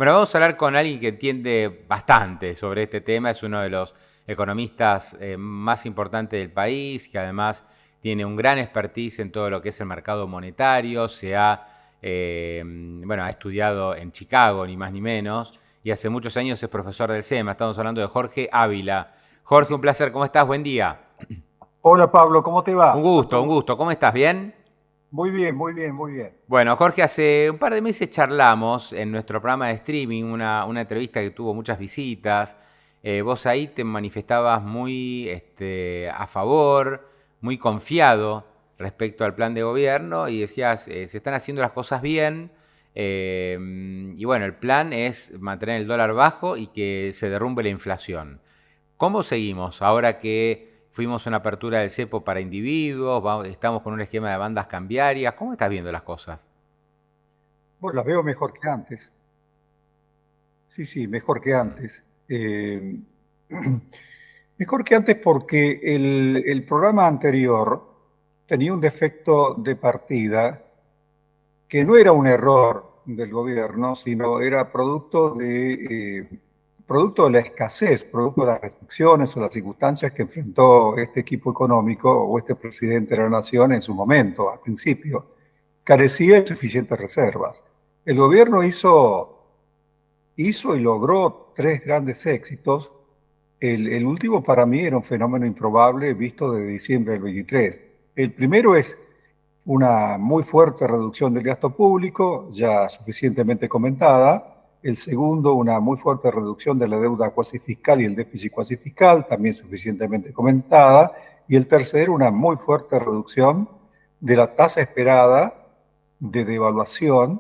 Bueno, vamos a hablar con alguien que entiende bastante sobre este tema, es uno de los economistas más importantes del país, que además tiene un gran expertise en todo lo que es el mercado monetario, ha estudiado en Chicago, ni más ni menos, y hace muchos años es profesor del SEMA. Estamos hablando de Jorge Ávila. Jorge, un placer, ¿cómo estás? Buen día. Hola Pablo, ¿cómo te Un va? ¿Va gusto, un todo? gusto. ¿Cómo estás? ¿Bien? Muy bien, muy bien, muy bien. Bueno, Jorge, hace un par de meses charlamos en nuestro programa de streaming, una entrevista que tuvo muchas visitas. Vos ahí te manifestabas muy a favor, muy confiado respecto al plan de gobierno y decías, se están haciendo las cosas bien. Y bueno, el plan es mantener el dólar bajo y que se derrumbe la inflación. ¿Cómo seguimos ahora que fuimos a una apertura del cepo para individuos, estamos con un esquema de bandas cambiarias? ¿Cómo estás viendo las cosas? Bueno, las veo mejor que antes. Sí, sí, mejor que Mm. antes. Mejor que antes porque el programa anterior tenía un defecto de partida que no era un error del gobierno, sino era producto de la escasez, producto de las restricciones o las circunstancias que enfrentó este equipo económico o este presidente de la nación en su momento, al principio. Carecía de suficientes reservas. El gobierno hizo y logró tres grandes éxitos. El último para mí era un fenómeno improbable visto desde diciembre del 23. El primero es una muy fuerte reducción del gasto público, ya suficientemente comentada. El segundo, una muy fuerte reducción de la deuda cuasi fiscal y el déficit cuasi fiscal, también suficientemente comentada. Y el tercero, una muy fuerte reducción de la tasa esperada de devaluación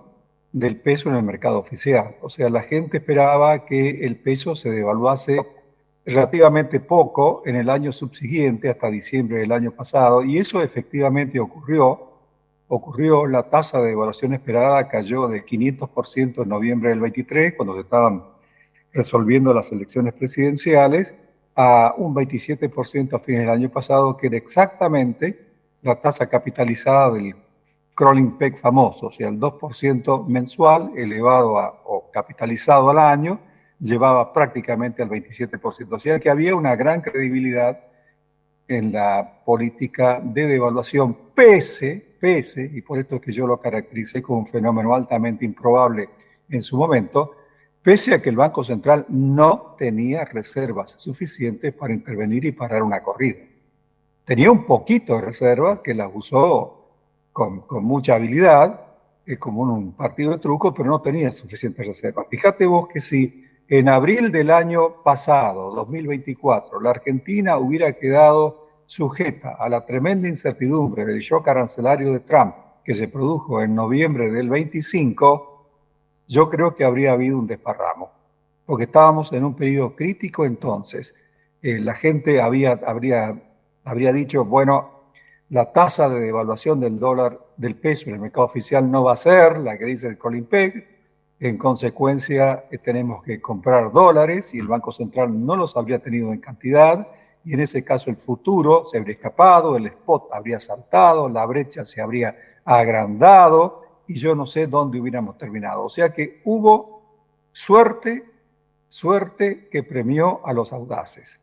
del peso en el mercado oficial. O sea, la gente esperaba que el peso se devaluase relativamente poco en el año subsiguiente, hasta diciembre del año pasado, y eso efectivamente ocurrió. La tasa de devaluación esperada cayó de 500% en noviembre del 23, cuando se estaban resolviendo las elecciones presidenciales, a un 27% a fines del año pasado, que era exactamente la tasa capitalizada del crawling peg famoso, o sea, el 2% mensual elevado o capitalizado al año, llevaba prácticamente al 27%. O sea que había una gran credibilidad en la política de devaluación, y por esto es que yo lo caractericé como un fenómeno altamente improbable en su momento, pese a que el Banco Central no tenía reservas suficientes para intervenir y parar una corrida. Tenía un poquito de reservas que las usó con mucha habilidad, como un partido de truco, pero no tenía suficientes reservas. Fíjate vos que si en abril del año pasado, 2024, la Argentina hubiera quedado sujeta a la tremenda incertidumbre del shock arancelario de Trump que se produjo en noviembre del 25, yo creo que habría habido un desparramo, porque estábamos en un periodo crítico entonces. La gente habría dicho, bueno, la tasa de devaluación del dólar, del peso en el mercado oficial no va a ser la que dice el Colin Peg. En consecuencia, tenemos que comprar dólares y el Banco Central no los habría tenido en cantidad. Y en ese caso el futuro se habría escapado, el spot habría saltado, la brecha se habría agrandado y yo no sé dónde hubiéramos terminado. O sea que hubo suerte, suerte que premió a los audaces.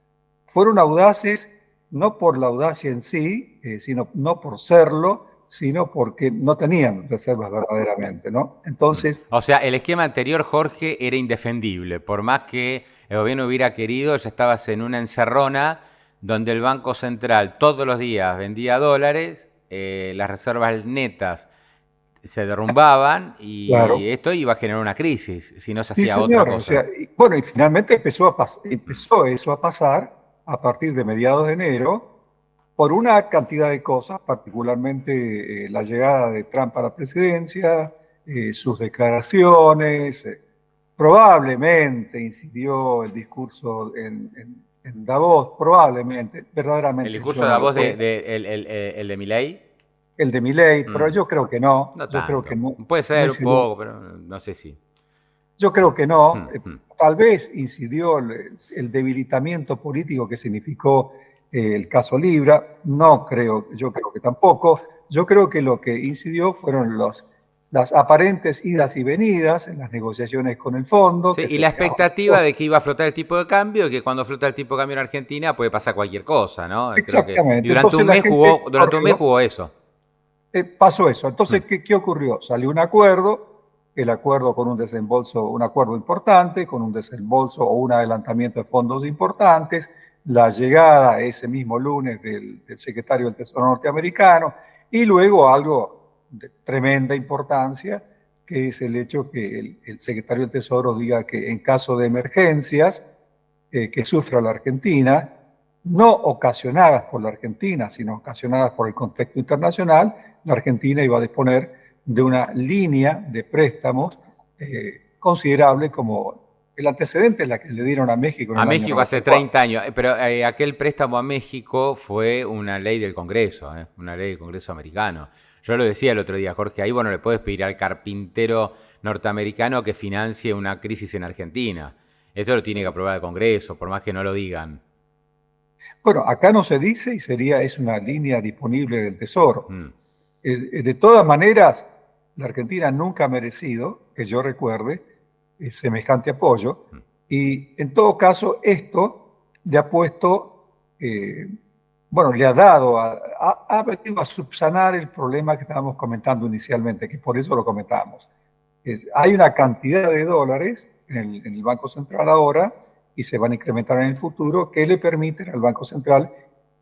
Fueron audaces no por la audacia en sí, sino no por serlo, sino porque no tenían reservas verdaderamente, ¿no? Entonces, O sea, el esquema anterior, Jorge, era indefendible. Por más que el gobierno hubiera querido, ya estabas en una encerrona donde el Banco Central todos los días vendía dólares, las reservas netas se derrumbaban y claro, esto iba a generar una crisis si no se sí, hacía otra señor. O sea, cosa. bueno, y finalmente empezó eso a pasar a partir de mediados de enero por una cantidad de cosas, particularmente la llegada de Trump a la presidencia, sus declaraciones, probablemente incidió el discurso en Davos, probablemente, El verdaderamente discurso yo de no la lo voz sé, el de Milei. el de Milei, pero Mm, yo creo que no, no yo creo que tanto. no, Puede no ser un incidió. poco, pero no sé si. Yo creo que Mm, no. mm. Tal vez incidió el debilitamiento político que significó el caso Libra. No creo, yo creo que tampoco. Yo creo que lo que incidió fueron las aparentes idas y venidas en las negociaciones con el fondo. Sí, Que y se la negaban expectativa cosas. de que iba a flotar el tipo de cambio y que cuando flota el tipo de cambio en Argentina puede pasar cualquier cosa, ¿no? Creo que. Y Exactamente. durante Entonces un la mes gente jugó, durante un mes corrió. jugó eso. Pasó eso. Mm. Entonces, ¿qué ocurrió? Salió un acuerdo, el acuerdo con un desembolso, un acuerdo importante, con un desembolso o un adelantamiento de fondos importantes, la llegada ese mismo lunes del secretario del Tesoro norteamericano y luego algo de tremenda importancia, que es el hecho que el secretario del Tesoro diga que en caso de emergencias que sufra la Argentina, no ocasionadas por la Argentina, sino ocasionadas por el contexto internacional, la Argentina iba a disponer de una línea de préstamos considerable como el antecedente es la que le dieron a México en A el año México hace 94. 30 años, pero aquel préstamo a México fue una ley del Congreso, una ley del Congreso americano. Yo lo decía el otro día, Jorge, ahí vos no le puedes pedir al carpintero norteamericano que financie una crisis en Argentina. Eso lo tiene que aprobar el Congreso, por más que no lo digan. Bueno, acá no se dice y es una línea disponible del Tesoro. Mm. De todas maneras, la Argentina nunca ha merecido, que yo recuerde, semejante apoyo. Mm. Y en todo caso, esto le ha puesto, bueno, le ha dado, ha venido a subsanar el problema que estábamos comentando inicialmente, que por eso lo comentamos. Hay una cantidad de dólares en el Banco Central ahora y se van a incrementar en el futuro que le permiten al Banco Central,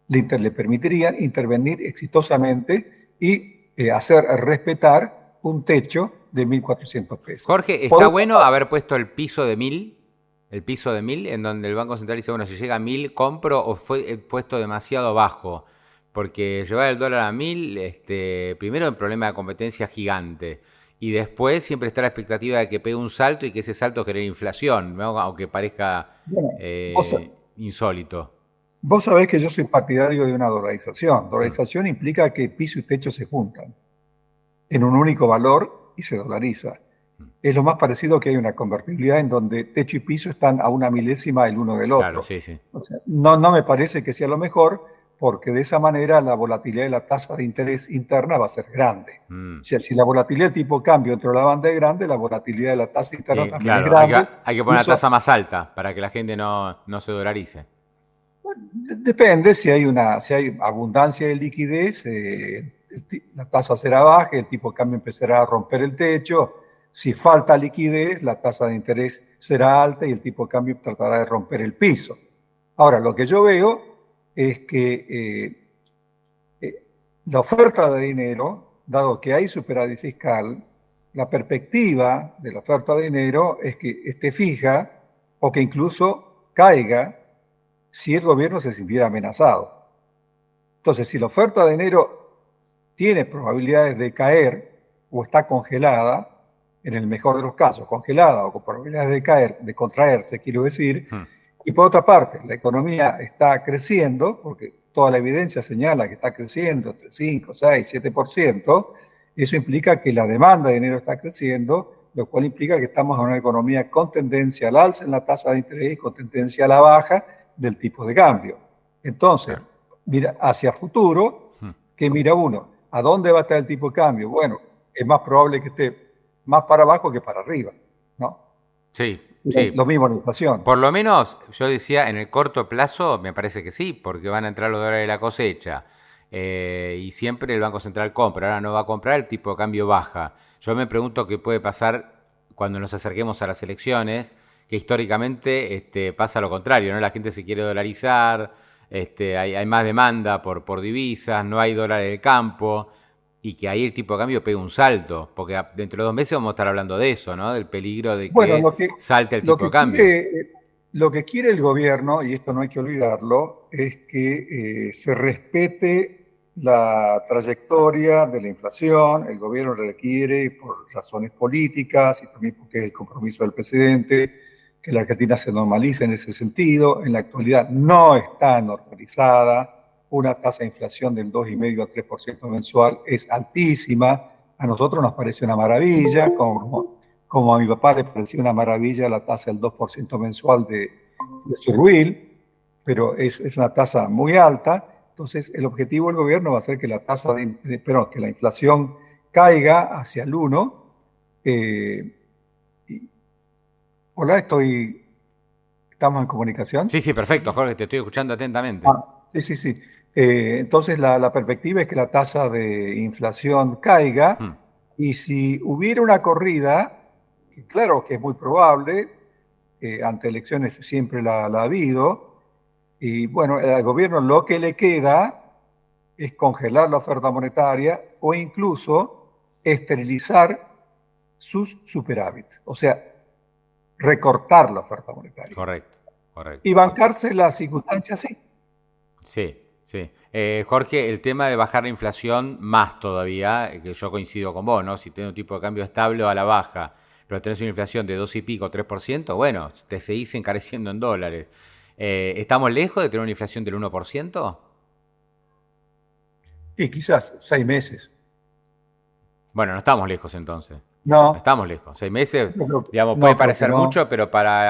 le permitirían intervenir exitosamente y hacer respetar un techo de 1.400 pesos. Jorge, Por ¿está otra bueno parte, haber puesto el piso de 1000? El piso de 1000, en donde el Banco Central dice, bueno, si llega a 1000, compro, o fue puesto demasiado bajo. Porque llevar el dólar a 1000, primero el problema de competencia gigante. Y después siempre está la expectativa de que pegue un salto y que ese salto genere inflación, ¿no? Aunque parezca bueno, vos, insólito. vos sabés que yo soy partidario de una dolarización. Mm. Dolarización implica que piso y techo se juntan en un único valor y se dolariza. Es lo más parecido que hay una convertibilidad en donde techo y piso están a una milésima el uno del Claro, otro. sí, sí. O sea, no me parece que sea lo mejor, porque de esa manera la volatilidad de la tasa de interés interna va a ser grande. Mm. O sea, si la volatilidad de tipo de cambio dentro de la banda es grande, la volatilidad de la tasa interna también es Claro, hay que, grande. hay que Y poner la eso tasa más alta para que la gente no se dolarice. depende, si hay abundancia de liquidez, la tasa será baja, el tipo de cambio empezará a romper el techo. Si falta liquidez, la tasa de interés será alta y el tipo de cambio tratará de romper el piso. Ahora, lo que yo veo es que la oferta de dinero, dado que hay superávit fiscal, la perspectiva de la oferta de dinero es que esté fija o que incluso caiga si el gobierno se sintiera amenazado. Entonces, si la oferta de dinero tiene probabilidades de caer o está congelada, en el mejor de los casos, congelada o con probabilidades de caer, de contraerse, quiero decir, Mm. y por otra parte, la economía está creciendo, porque toda la evidencia señala que está creciendo entre 5, 6, 7%, eso implica que la demanda de dinero está creciendo, lo cual implica que estamos en una economía con tendencia al alza en la tasa de interés y con tendencia a la baja del tipo de cambio. Entonces, Claro. mira hacia futuro, Mm. que mira uno, ¿a dónde va a estar el tipo de cambio? Bueno, es más probable que esté más para abajo que para arriba, ¿no? Sí, Lo sí. mismo en la inflación. Por lo menos, yo decía, en el corto plazo, me parece que sí, porque van a entrar los dólares de la cosecha. Y siempre el Banco Central compra. Ahora no va a comprar, el tipo de cambio baja. Yo me pregunto qué puede pasar cuando nos acerquemos a las elecciones, que históricamente pasa lo contrario, ¿no? La gente se quiere dolarizar, hay más demanda por divisas, no hay dólar en el campo, y que ahí el tipo de cambio pega un salto, porque dentro de 2 meses vamos a estar hablando de eso, ¿no? Del peligro de Bueno, que salte el tipo de cambio. lo que quiere el gobierno, y esto no hay que olvidarlo, es que se respete la trayectoria de la inflación. El gobierno requiere, por razones políticas y también porque es el compromiso del presidente, que la Argentina se normalice en ese sentido. En la actualidad no está normalizada. Una tasa de inflación del 2,5 a 3% mensual es altísima. A nosotros nos parece una maravilla, como a mi papá le parecía una maravilla la tasa del 2% mensual de Surruil, pero es una tasa muy alta. Entonces, el objetivo del gobierno va a ser que la tasa que la inflación caiga hacia el 1. Hola, ¿estamos en comunicación? Sí, perfecto, Jorge, te estoy escuchando atentamente. Sí. Entonces la perspectiva es que la tasa de inflación caiga, y si hubiera una corrida, que claro que es muy probable, ante elecciones siempre la ha habido, y bueno, al gobierno lo que le queda es congelar la oferta monetaria o incluso esterilizar sus superávits, o sea, recortar la oferta monetaria. Correcto. Y bancarse las circunstancias, sí. Sí. Jorge, el tema de bajar la inflación, más todavía, que yo coincido con vos, ¿no? Si tenés un tipo de cambio estable o a la baja, pero tenés una inflación de 2 y pico, 3%, bueno, te seguís encareciendo en dólares. ¿Estamos lejos de tener una inflación del 1%? Y quizás 6 meses. Bueno, no estamos lejos entonces. No No, estamos lejos. 6 meses, digamos, puede no creo que parecer no. mucho, pero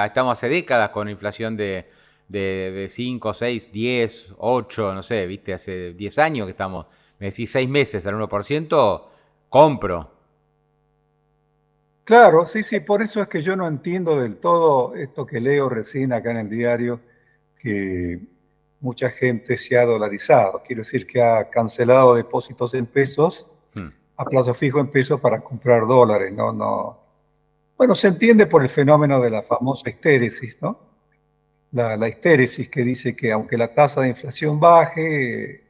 estamos hace décadas con inflación de 5, 6, 10, 8, no sé, viste, hace 10 años que estamos. Me decís 6 meses al 1%, compro. Claro, sí, por eso es que yo no entiendo del todo esto que leo recién acá en el diario, que mucha gente se ha dolarizado. Quiero decir que ha cancelado depósitos en pesos a plazo fijo en pesos para comprar dólares. No. Bueno, se entiende por el fenómeno de la famosa histéresis, ¿no? La histéresis que dice que aunque la tasa de inflación baje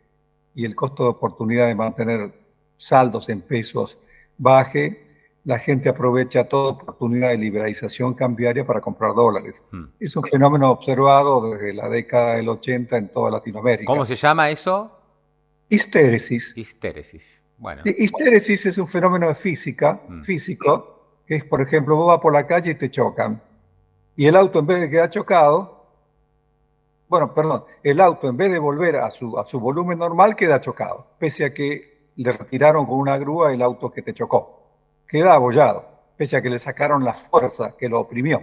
y el costo de oportunidad de mantener saldos en pesos baje, la gente aprovecha toda oportunidad de liberalización cambiaria para comprar dólares. Es un fenómeno observado desde la década del 80 en toda ¿Cómo Latinoamérica. se llama eso? Histéresis. Histéresis. Bueno. Histéresis es un fenómeno de físico, que es, por ejemplo, vos vas por la calle y te chocan. Y el auto, en vez de quedar chocado, bueno, perdón, el auto, en vez de volver a su volumen normal, queda chocado, pese a que le retiraron con una grúa el auto que te chocó. Queda abollado, pese a que le sacaron la fuerza que lo oprimió,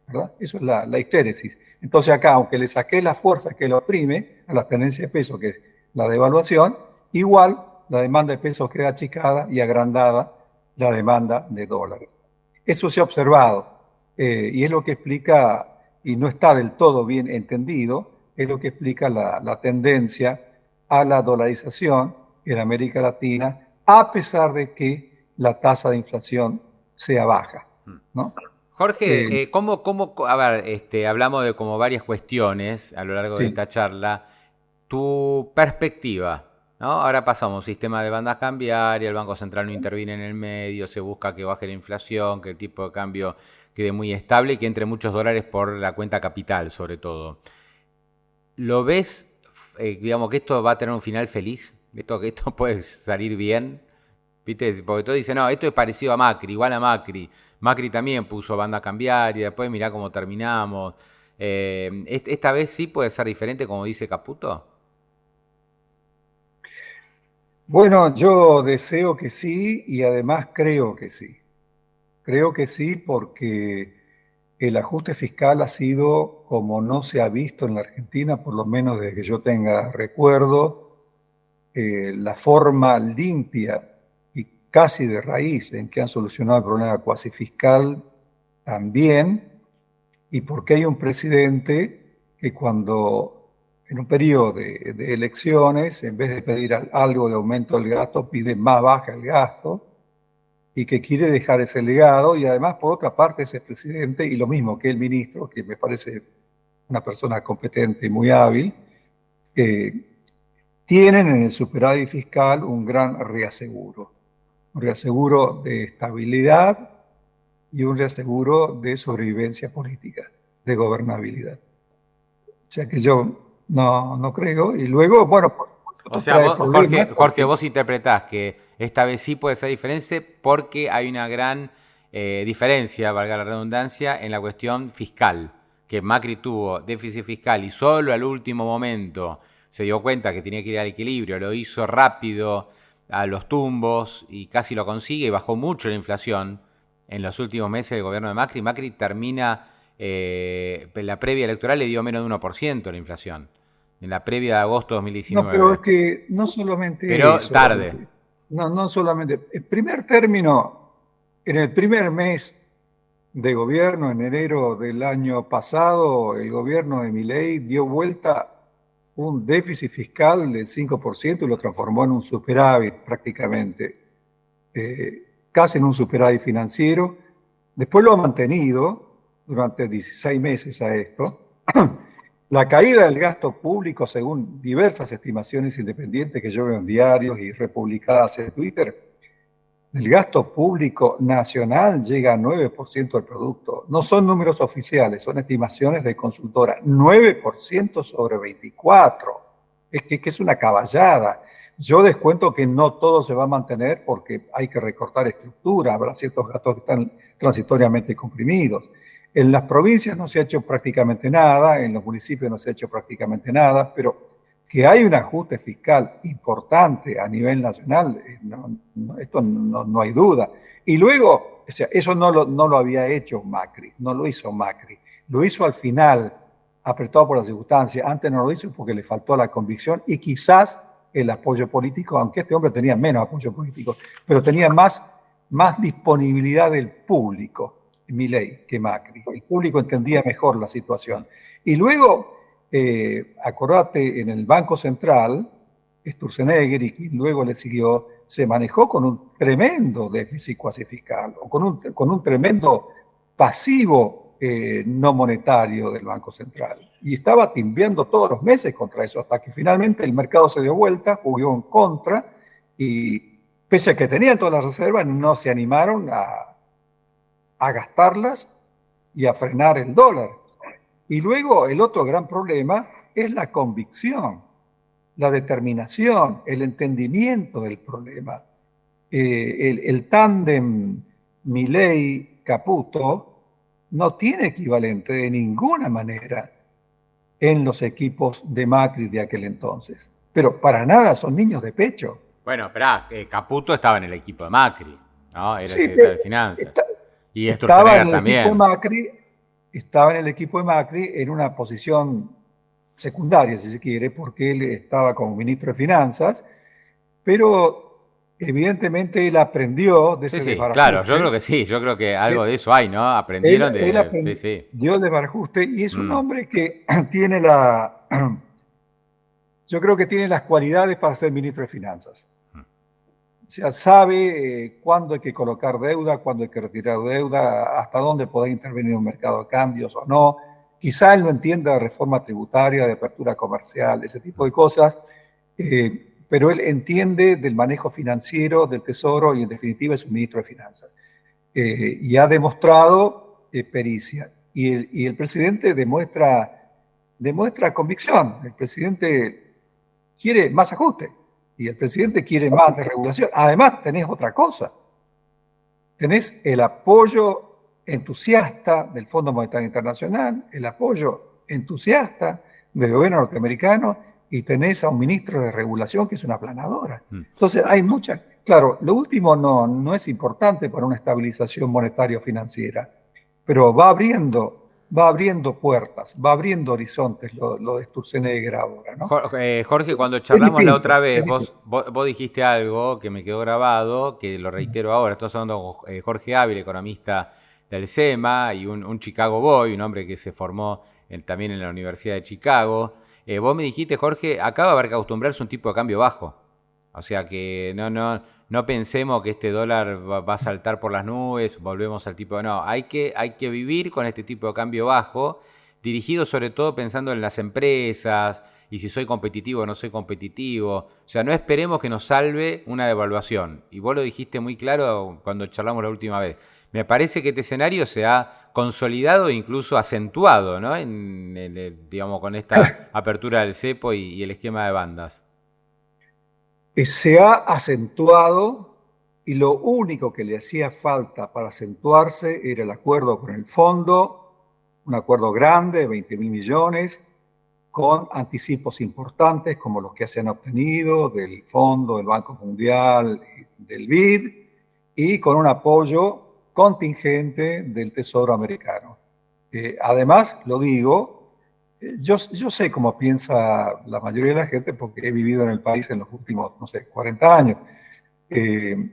¿verdad? Eso es la histéresis. Entonces acá, aunque le saqué la fuerza que lo oprime a la tenencia de peso, que es la devaluación, igual la demanda de pesos queda achicada y agrandada la demanda de dólares. Eso se ha observado, y es lo que explica, y no está del todo bien entendido, es lo que explica la tendencia a la dolarización en América Latina, a pesar de que la tasa de inflación sea baja, ¿no? Jorge, a ver, hablamos de como varias cuestiones a lo largo de Sí. esta charla. Tu perspectiva, ¿no? Ahora pasamos sistema de bandas cambiarias, el Banco Central no interviene en el medio, se busca que baje la inflación, que el tipo de cambio quede muy estable y que entre muchos dólares por la cuenta capital, sobre todo. ¿Lo ves, digamos, que esto va a tener un final feliz? Que esto puede salir bien? ¿Viste? Porque todos dicen, no, esto es parecido a Macri, igual a Macri. Macri también puso banda cambiaria, después mirá cómo terminamos. ¿Esta vez sí puede ser diferente, como dice Caputo? Bueno, yo deseo que sí y además creo que sí. Creo que sí porque el ajuste fiscal ha sido como no se ha visto en la Argentina, por lo menos desde que yo tenga recuerdo, la forma limpia y casi de raíz en que han solucionado el problema cuasi fiscal también, y porque hay un presidente que cuando en un periodo de elecciones, en vez de pedir algo de aumento del gasto, pide más baja el gasto y que quiere dejar ese legado, y además, por otra parte, ese presidente, y lo mismo que el ministro, que me parece una persona competente y muy hábil, tienen en el superávit fiscal un gran un reaseguro de estabilidad y un reaseguro de sobrevivencia política, de gobernabilidad. O sea que yo no creo, y luego, bueno, O esto sea, trae vos, problemas Jorge, porque, vos interpretás que esta vez sí puede ser diferente porque hay una gran diferencia, valga la redundancia, en la cuestión fiscal. Que Macri tuvo déficit fiscal y solo al último momento se dio cuenta que tenía que ir al equilibrio, lo hizo rápido a los tumbos y casi lo consigue y bajó mucho la inflación en los últimos meses del gobierno de Macri. Macri termina, la previa electoral le dio menos de 1% la inflación en la previa de agosto de no, pero 2019. es que no solamente Pero eso, tarde. no solamente. El primer término, en el primer mes de gobierno, en enero del año pasado, el gobierno de Milei dio vuelta un déficit fiscal del 5% y lo transformó en un superávit prácticamente, casi en un superávit financiero. Después lo ha mantenido durante 16 meses a esto. La caída del gasto público, según diversas estimaciones independientes que yo veo en diarios y republicadas en Twitter, el gasto público nacional llega a 9% del producto. No son números oficiales, son estimaciones de consultora. 9% sobre 24. Es que es una caballada. Yo descuento que no todo se va a mantener porque hay que recortar estructura, habrá ciertos gastos que están transitoriamente comprimidos. En las provincias no se ha hecho prácticamente nada, en los municipios no se ha hecho prácticamente nada, pero que hay un ajuste fiscal importante a nivel nacional, esto no hay duda. Y luego, o sea, eso no lo había hecho Macri, no lo hizo Macri, lo hizo al final, apretado por las circunstancias. Antes no lo hizo porque le faltó la convicción y quizás el apoyo político, aunque este hombre tenía menos apoyo político, pero tenía más disponibilidad del público, Milei, que Macri. El público entendía mejor la situación. Y luego, acordate, en el Banco Central, Sturzenegger y quien luego le siguió, se manejó con un tremendo déficit cuasi fiscal, o con un tremendo pasivo no monetario del Banco Central. Y estaba timbiando todos los meses contra eso, hasta que finalmente el mercado se dio vuelta, jugó en contra, y pese a que tenían todas las reservas, no se animaron a gastarlas y a frenar el dólar. Y luego el otro gran problema es la convicción, la determinación, el entendimiento del problema. El tándem Milei-Caputo no tiene equivalente de ninguna manera en los equipos de Macri de aquel entonces. Pero para nada son niños de pecho. Bueno, esperá, Caputo estaba en el equipo de Macri, ¿no? Era el Sí, secretario de Finanzas. Y estaba Sturzenegger en el equipo de también. Macri, estaba en el equipo de Macri en una posición secundaria, si se quiere, porque él estaba como ministro de Finanzas, pero evidentemente él aprendió de Sí, ese sí, claro, yo desbarajuste. creo que sí, yo creo que algo Él, de eso hay, ¿no? Aprendieron él de... Sí, sí. aprendió el desbarajuste y es un Mm. hombre que tiene la... Yo creo que tiene las cualidades para ser ministro de Finanzas. O sea, sabe cuándo hay que colocar deuda, cuándo hay que retirar deuda, hasta dónde puede intervenir un mercado de cambios o no. Quizá él no entienda de reforma tributaria, de apertura comercial, ese tipo de cosas, pero él entiende del manejo financiero del Tesoro y en definitiva es un ministro de Finanzas. Y ha demostrado pericia. Y el presidente demuestra convicción. El presidente quiere más ajuste y el presidente quiere más desregulación. Además, tenés otra cosa. Tenés el apoyo entusiasta del Fondo Monetario Internacional, el apoyo entusiasta del gobierno norteamericano y tenés a un ministro de regulación que es una aplanadora. Entonces, hay muchas... Claro, lo último no es importante para una estabilización monetario-financiera, pero va abriendo puertas, va abriendo horizontes lo de Sturzenegger ahora, ¿no? Jorge, cuando Es charlamos la distinto, otra es vez, distinto. vos dijiste algo que me quedó grabado, que lo reitero ahora. Estamos hablando con Jorge Ávila, economista del SEMA, y un Chicago Boy, un hombre que se formó también en la Universidad de Chicago. Vos me dijiste, Jorge, acá va a haber que acostumbrarse a un tipo de cambio bajo. O sea que no pensemos que este dólar va a saltar por las nubes, volvemos al tipo de... No, hay que vivir con este tipo de cambio bajo, dirigido sobre todo pensando en las empresas y si soy competitivo o no soy competitivo. O sea, no esperemos que nos salve una devaluación. Y vos lo dijiste muy claro cuando charlamos la última vez. Me parece que este escenario se ha consolidado e incluso acentuado, ¿no? Digamos, con esta apertura del cepo y el esquema de bandas. Se ha acentuado y lo único que le hacía falta para acentuarse era el acuerdo con el fondo, un acuerdo grande de 20.000 millones, con anticipos importantes como los que se han obtenido del fondo, del Banco Mundial, del BID, y con un apoyo contingente del Tesoro americano. Además, lo digo, yo sé cómo piensa la mayoría de la gente porque he vivido en el país en los últimos, no sé, 40 años. Eh,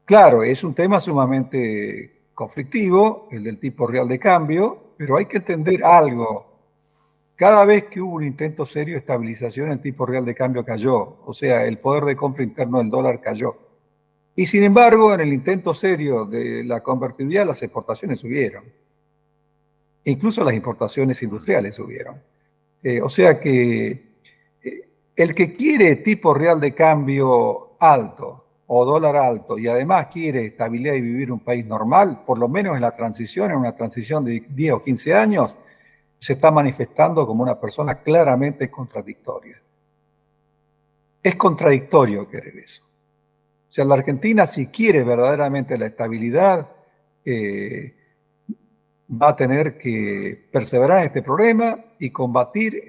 claro, es un tema sumamente conflictivo, el del tipo real de cambio, pero hay que entender algo. Cada vez que hubo un intento serio de estabilización, el tipo real de cambio cayó, o sea, el poder de compra interno del dólar cayó. Y sin embargo, en el intento serio de la convertibilidad, las exportaciones subieron. Incluso las importaciones industriales subieron. O sea que el que quiere tipo real de cambio alto o dólar alto y además quiere estabilidad y vivir un país normal, por lo menos en la transición, en una transición de 10 o 15 años, se está manifestando como una persona claramente contradictoria. Es contradictorio querer eso. O sea, la Argentina, si quiere verdaderamente la estabilidad, va a tener que perseverar en este problema y combatir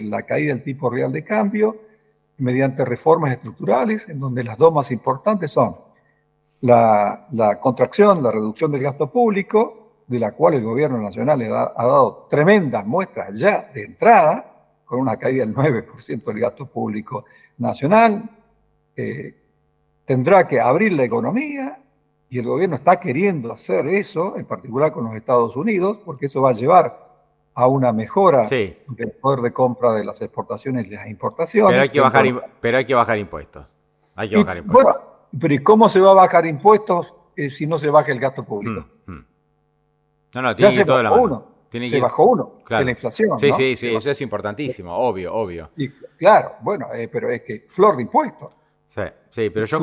la caída del tipo real de cambio mediante reformas estructurales, en donde las dos más importantes son la contracción, la reducción del gasto público, de la cual el gobierno nacional ha dado tremendas muestras ya de entrada, con una caída del 9% del gasto público nacional. Tendrá que abrir la economía, y el gobierno está queriendo hacer eso, en particular con los Estados Unidos, porque eso va a llevar a una mejora del poder de compra de las exportaciones y las importaciones. Pero hay que bajar impuestos. Hay que bajar impuestos. Bueno, pero ¿y cómo se va a bajar impuestos si no se baja el gasto público? No, tiene que ir todo la mano. Se bajó uno, claro, de la inflación. Sí, ¿no? sí, eso es importantísimo, obvio. Y, claro, bueno, pero es que flor de impuestos. Sí, pero yo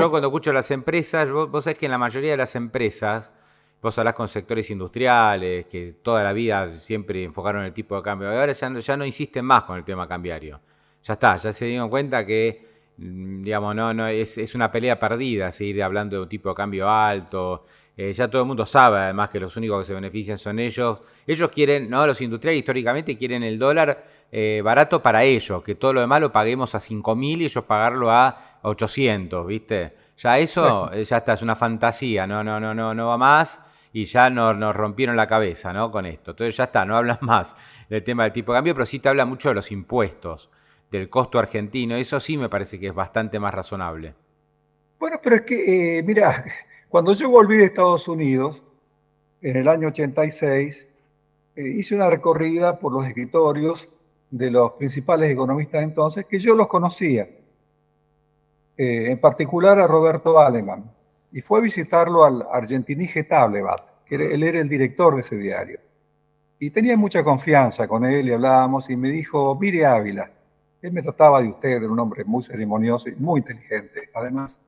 cuando escucho a las empresas, vos sabés que en la mayoría de las empresas, vos hablás con sectores industriales, que toda la vida siempre enfocaron el tipo de cambio, ahora ya no insisten más con el tema cambiario. Ya está, ya se dieron cuenta que, digamos, no es una pelea perdida seguir hablando de un tipo de cambio alto. Ya todo el mundo sabe, además, que los únicos que se benefician son ellos. Ellos quieren, ¿no? Los industriales históricamente quieren el dólar barato para ellos, que todo lo demás lo paguemos a 5.000 y ellos pagarlo a 800, ¿viste? Ya eso, ya está, es una fantasía, no va más y ya nos rompieron la cabeza, ¿no? Con esto. Entonces ya está, no hablan más del tema del tipo de cambio, pero sí te habla mucho de los impuestos, del costo argentino. Eso sí me parece que es bastante más razonable. Bueno, pero es que, mira, cuando yo volví de Estados Unidos, en el año 86, hice una recorrida por los escritorios de los principales economistas entonces, que yo los conocía, en particular a Roberto Aleman, y fue a visitarlo al Argentinische Tageblatt, que él era el director de ese diario. Y tenía mucha confianza con él y hablábamos, y me dijo, mire Ávila, él me trataba de usted, de un hombre muy ceremonioso y muy inteligente, además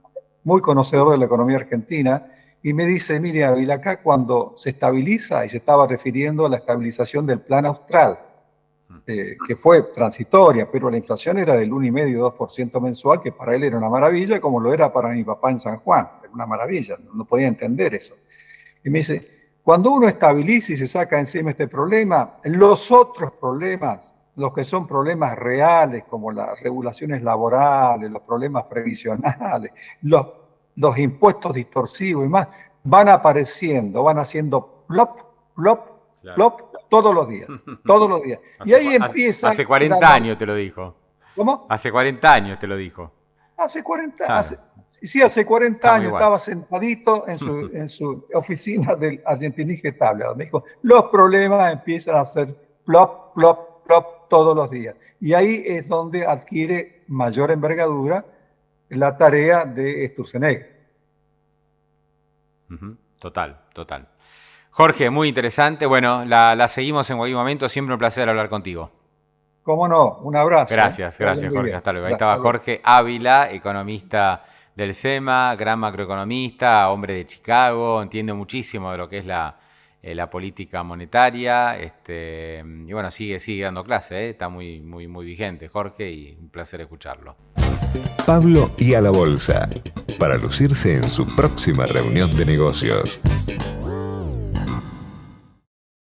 muy conocedor de la economía argentina, y me dice, mire Ávila, acá cuando se estabiliza, y se estaba refiriendo a la estabilización del plan austral, que fue transitoria, pero la inflación era del 1,5-2% mensual, que para él era una maravilla, como lo era para mi papá en San Juan, era una maravilla, no podía entender eso. Y me dice, cuando uno estabiliza y se saca encima este problema, los otros problemas, los que son problemas reales, como las regulaciones laborales, los problemas previsionales, los impuestos distorsivos y más, van apareciendo, van haciendo plop, plop, claro, plop, todos los días. Y ahí empieza... Hace 40 años te lo dijo. ¿Cómo? Hace 40 años te lo dijo. Hace 40 años. Claro. Sí, hace 40 años estaba sentadito en su oficina del Argentinische Tageblatt. Me dijo, los problemas empiezan a hacer plop, plop, plop todos los días. Y ahí es donde adquiere mayor envergadura la tarea de Sturzenegger. Total. Jorge, muy interesante. Bueno, la seguimos en cualquier momento. Siempre un placer hablar contigo. Cómo no, un abrazo. Gracias Jorge, hasta luego. Ahí estaba Jorge Ávila, economista del SEMA, gran macroeconomista, hombre de Chicago, entiende muchísimo de lo que es la política monetaria, y bueno, sigue dando clase, está muy vigente Jorge, y un placer escucharlo. Pablo y a la bolsa, para lucirse en su próxima reunión de negocios.